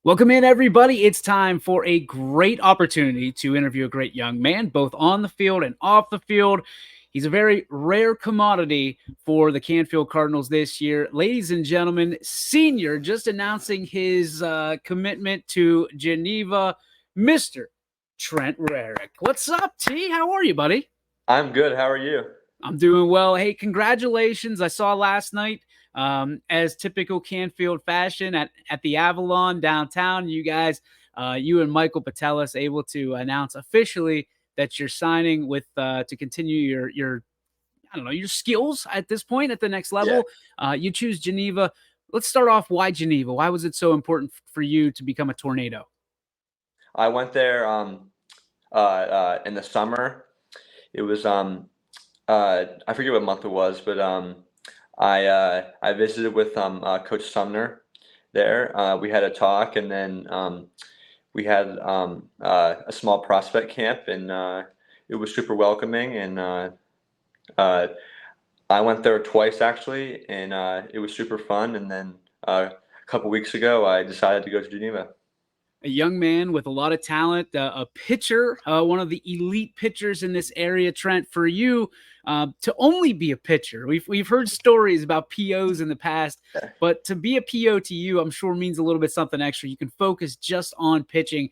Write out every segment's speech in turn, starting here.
Welcome in, everybody. It's time for a great opportunity to interview a great young man, both on the field and off the field. He's a very rare commodity for the Canfield Cardinals this year. Ladies and gentlemen, senior just announcing his commitment to Geneva, Mr. Trent Rarick. What's up, T? How are you, buddy? I'm good. How are you? I'm doing well. Hey, congratulations. I saw last night, as typical Canfield fashion at the Avalon downtown, you guys, you and Michael Patelis able to announce officially that you're signing with to continue your I don't know, your skills at this point at the next Yeah. level. You choose Geneva. Let's start off. Why Geneva? Why was it so important for you to become a tornado? I went there in the summer. It was I forget what month it was, but I visited with Coach Sumner there. We had a talk, and then we had a small prospect camp, and it was super welcoming. And uh, I went there twice actually, and it was super fun. And then a couple weeks ago, I decided to go to Geneva. A young man with a lot of talent, a pitcher, one of the elite pitchers in this area. Trent, for you to only be a pitcher, we've heard stories about POs in the past, but to be a PO to you, I'm sure means a little bit something extra. You can focus just on pitching.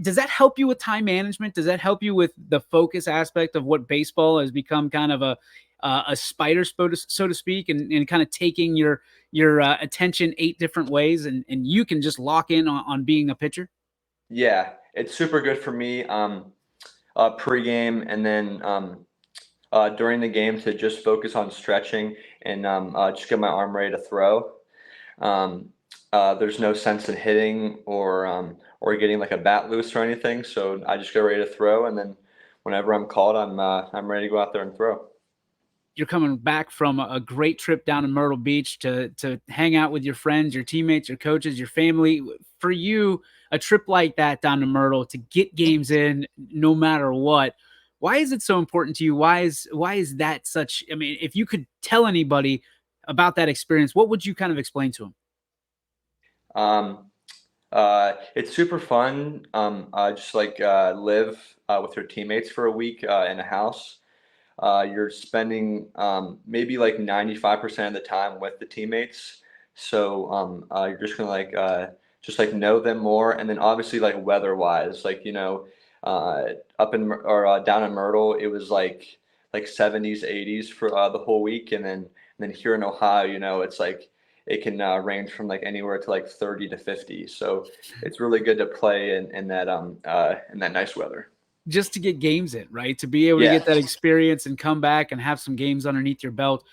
Does that help you with time management? Does that help you with the focus aspect of what baseball has become kind of a spider, so to speak, and kind of taking your attention eight different ways, and you can just lock in on being a pitcher? Yeah, it's super good for me. Pregame and then during the game to just focus on stretching and just get my arm ready to throw. Um, there's no sense in hitting or getting like a bat loose or anything, so I just get ready to throw, and then whenever I'm called, I'm ready to go out there and throw. You're coming back from a great trip down to Myrtle Beach to hang out with your friends, your teammates, your coaches, your family. For you, a trip like that down to Myrtle to get games in no matter what. Why is it so important to you? Why is that such? I mean, if you could tell anybody about that experience, what would you kind of explain to them? Um, it's super fun. Just like live with your teammates for a week in a house. You're spending maybe like 95% of the time with the teammates. So you're just gonna just like know them more, and then obviously like weather-wise, like uh, up in or down in Myrtle, it was like 70s, 80s for the whole week, and then here in Ohio, it's like it can range from like anywhere to like 30 to 50. So it's really good to play in that nice weather. Just to get games in, right? To be able to Yeah. get that experience and come back and have some games underneath your belt.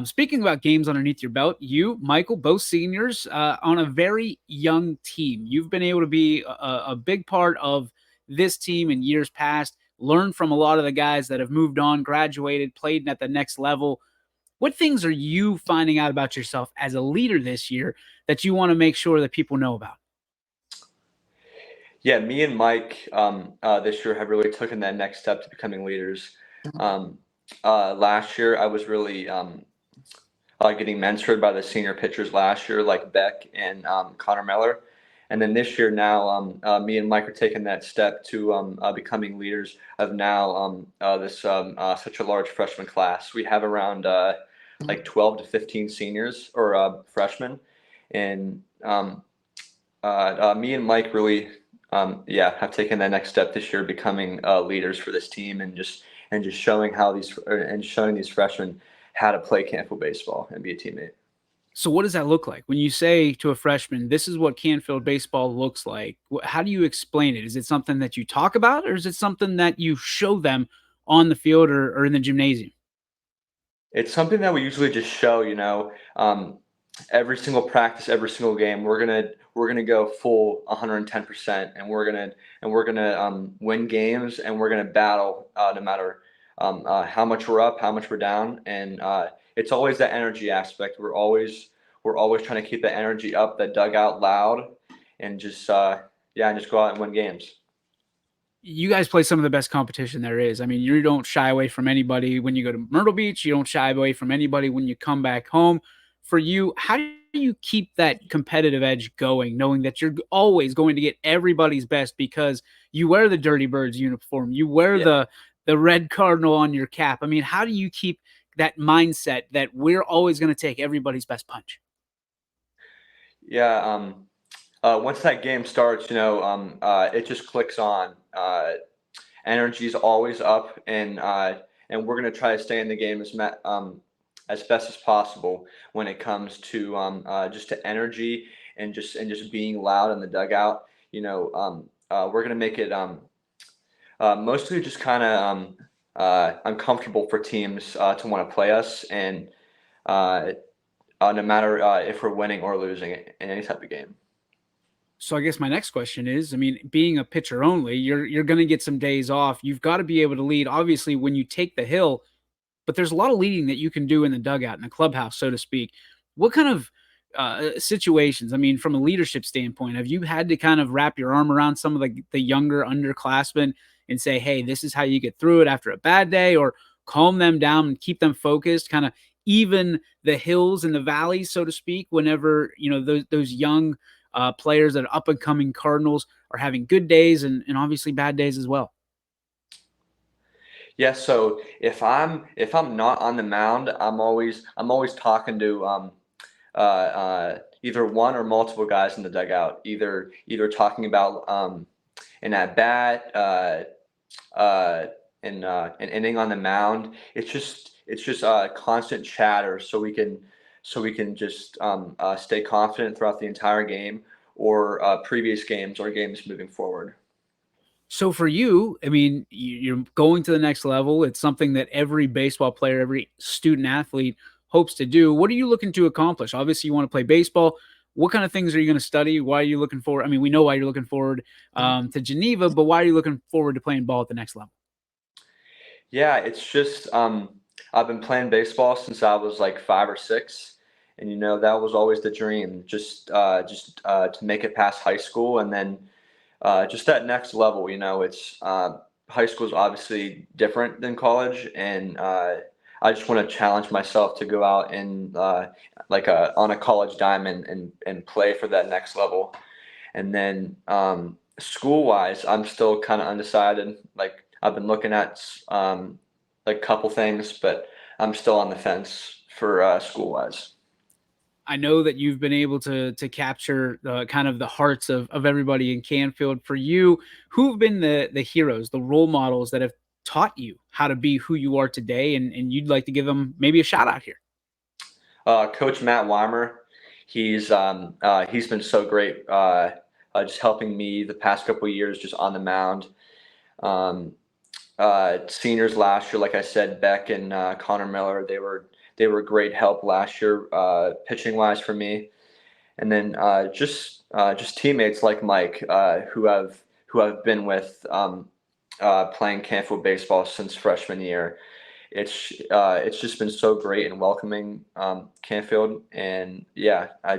Speaking about games underneath your belt, you, Michael, both seniors on a very young team. You've been able to be a big part of this team in years past, learn from a lot of the guys that have moved on, graduated, played at the next level. What things are you finding out about yourself as a leader this year that you want to make sure that people know about? Yeah, me and Mike this year have really taken that next step to becoming leaders. Um, Last year, I was really getting mentored by the senior pitchers last year, like Beck and Connor Miller. And then this year, now me and Mike are taking that step to becoming leaders of now this such a large freshman class. We have around like 12 to 15 seniors or freshmen. And me and Mike really, yeah, have taken that next step this year, becoming leaders for this team, and just showing showing these freshmen how to play Canfield baseball and be a teammate. So what does that look like when you say to a freshman, "This is what Canfield baseball looks like"? How do you explain it? Is it something that you talk about, or is it something that you show them on the field or in the gymnasium? It's something that we usually just show, every single practice, every single game. We're gonna go full 110%, and we're gonna win games, and we're gonna battle no matter how much we're up, how much we're down, and it's always that energy aspect. We're always trying to keep that energy up, that dugout loud, and just yeah, and just go out and win games. You guys play some of the best competition there is. I mean, you don't shy away from anybody when you go to Myrtle Beach. You don't shy away from anybody when you come back home. For you, how do do you keep that competitive edge going, knowing that you're always going to get everybody's best because you wear the Dirty Birds uniform, you wear Yeah. the red cardinal on your cap? I mean, how do you keep that mindset that we're always going to take everybody's best punch? Yeah. Once that game starts, it just clicks on. Energy's always up, and we're gonna try to stay in the game as best as possible when it comes to just to energy and just being loud in the dugout. We're gonna make it mostly just kind of uncomfortable for teams to want to play us, and uh, no matter if we're winning or losing in any type of game. So I guess my next question is, I mean, being a pitcher only, you're going to get some days off. You've got to be able to lead. Obviously, when you take the hill, but there's a lot of leading that you can do in the dugout, in the clubhouse, so to speak. What kind of situations, I mean, from a leadership standpoint, have you had to kind of wrap your arm around some of the younger underclassmen and say, hey, this is how you get through it after a bad day, or calm them down and keep them focused, kind of even the hills and the valleys, so to speak, whenever, those young players that are up and coming Cardinals are having good days and obviously bad days as well? Yeah, so if I'm not on the mound, I'm always talking to either one or multiple guys in the dugout, either talking about an at bat, an inning on the mound. It's just constant chatter, so we can just stay confident throughout the entire game or previous games or games moving forward. So for you, I mean, you're going to the next level. It's something that every baseball player, every student athlete hopes to do. What are you looking to accomplish? Obviously, you want to play baseball. What kind of things are you going to study? Why are you looking forward? I mean, we know why you're looking forward to Geneva, but why are you looking forward to playing ball at the next level? Yeah, it's just I've been playing baseball since I was like 5 or 6, and that was always the dream, just to make it past high school, and then just that next level. It's high school is obviously different than college, and I just want to challenge myself to go out and on a college diamond and play for that next level. And then school wise, I'm still kind of undecided. Like I've been looking at like a couple things, but I'm still on the fence for school wise. I know that you've been able to capture kind of the hearts of everybody in Canfield. For you, who've been the heroes, the role models that have taught you how to be who you are today, and you'd like to give them maybe a shout out here? Coach Matt Weimer, he's been so great, just helping me the past couple of years, just on the mound. Um, Seniors last year, like I said, Beck and Connor Miller, they were great help last year, pitching wise for me. And then just teammates like Mike, who I've been with playing Canfield baseball since freshman year. It's just been so great and welcoming, Canfield, and yeah, I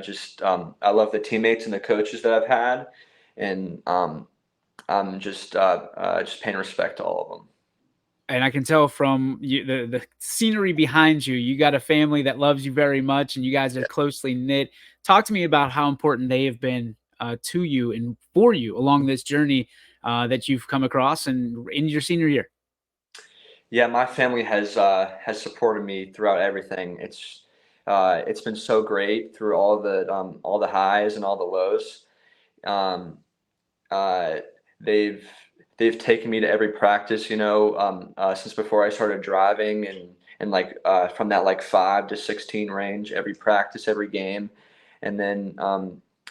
love the teammates and the coaches that I've had, and I'm just paying respect to all of them. And I can tell from the scenery behind you, you got a family that loves you very much, and you guys are Yeah. closely knit. Talk to me about how important they have been to you and for you along this journey that you've come across and in your senior year. Yeah, my family has supported me throughout everything. It's been so great through all the highs and all the lows. Um, uh, they've they've taken me to every practice, since before I started driving, and like from that like 5 to 16 range, every practice, every game, and then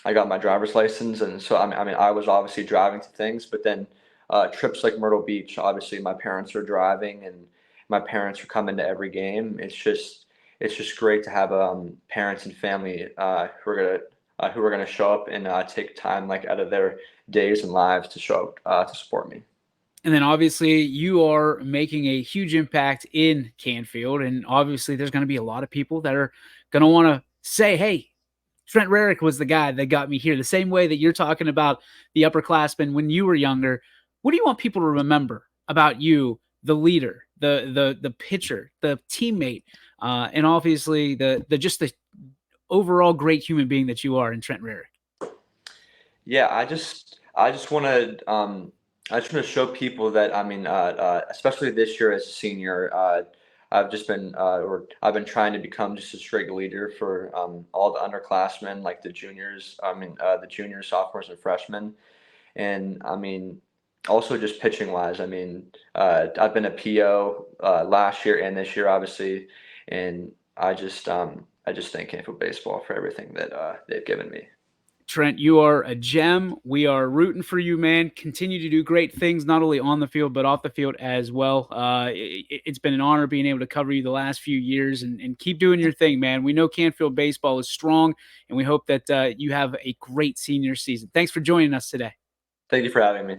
I got my driver's license, and so I mean I was obviously driving to things, but then trips like Myrtle Beach, obviously my parents are driving, and my parents are coming to every game. It's just great to have parents and family who are gonna show up and take time like out of their days and lives to show up to support me. And then obviously you are making a huge impact in Canfield. And obviously there's going to be a lot of people that are going to want to say, hey, Trent Rarick was the guy that got me here. The same way that you're talking about the upperclassmen when you were younger. What do you want people to remember about you, the leader, the pitcher, the teammate, and obviously the just the overall great human being that you are in Trent Rarick. Yeah, I just want to show people that especially this year as a senior, I've been trying to become just a straight leader for all the underclassmen, like the juniors. The juniors, sophomores, and freshmen, and also just pitching wise. I've been a PO last year and this year, obviously, and I just thank Canfield baseball for everything that they've given me. Trent, you are a gem. We are rooting for you, man. Continue to do great things, not only on the field, but off the field as well. It's been an honor being able to cover you the last few years, and keep doing your thing, man. We know Canfield baseball is strong, and we hope that you have a great senior season. Thanks for joining us today. Thank you for having me.